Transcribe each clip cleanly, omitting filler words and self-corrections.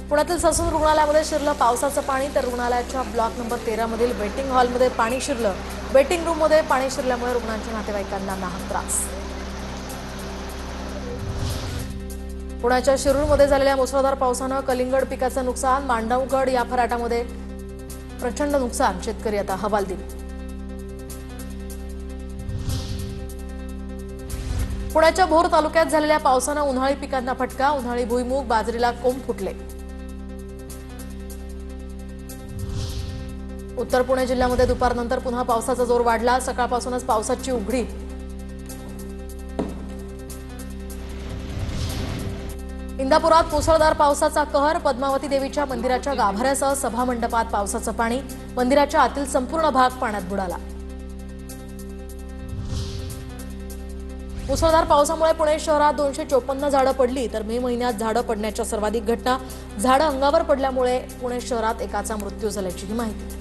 पुण्यातील ससून रुग्णालयामध्ये शिरलं पावसाचं पाणी, तर रुग्णालयाच्या ब्लॉक नंबर 13 मधील वेटिंग हॉलमध्ये पाणी शिरलं। वेटिंग रूममध्ये पाणी शिरल्यामुळे रुग्णांच्या नातेवाईकांना नाहक त्रास। पुण्याच्या शिरूरमध्ये झालेल्या मुसळधार पावसानं कलिंगड पिकाचं नुकसान, मांडवगड या फराटामध्ये प्रचंड नुकसान, शेतकरी आता हवालदिल। पुण्याच्या भोर तालुक्यात झालेल्या पावसानं उन्हाळी पिकांना फटका, उन्हाळी भुईमूग, बाजरीला कोंब फुटले। उत्तर पुणे जिल्ह्यामध्ये दुपारनंतर पुन्हा पावसाचा जोर वाढला, सकाळपासूनच पावसाची उघडीप। इंदापुरात मुसळधार पावसाचा कहर, पद्मावती देवीच्या मंदिराच्या गाभाऱ्यासह सभामंडपात पावसाचं पाणी, मंदिराच्या आतील संपूर्ण भाग पाण्यात बुडाला। मुसळधार पावसामुळे पुणे शहरात 254 झाडं पडली, तर मे महिन्यात झाडं पडण्याच्या सर्वाधिक घटना। झाडं अंगावर पडल्यामुळे पुणे शहरात एकाचा मृत्यू झाल्याची माहिती।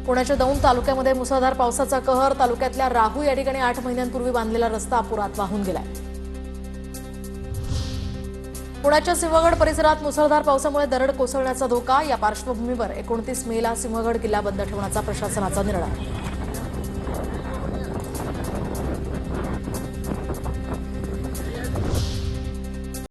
पुण्याच्या दौंड तालुक्यामध्ये मुसळधार पावसाचा कहर, तालुक्यातल्या राहू या ठिकाणी 8 महिन्यांपूर्वी बांधलेला रस्ता पुरात वाहून गेलाय। पुण्याच्या सिंहगड परिसरात मुसळधार पावसामुळे दरड कोसळण्याचा धोका, या पार्श्वभूमीवर 29 मेला सिंहगड किल्ला बंद ठेवण्याचा प्रशासनाचा निर्णय।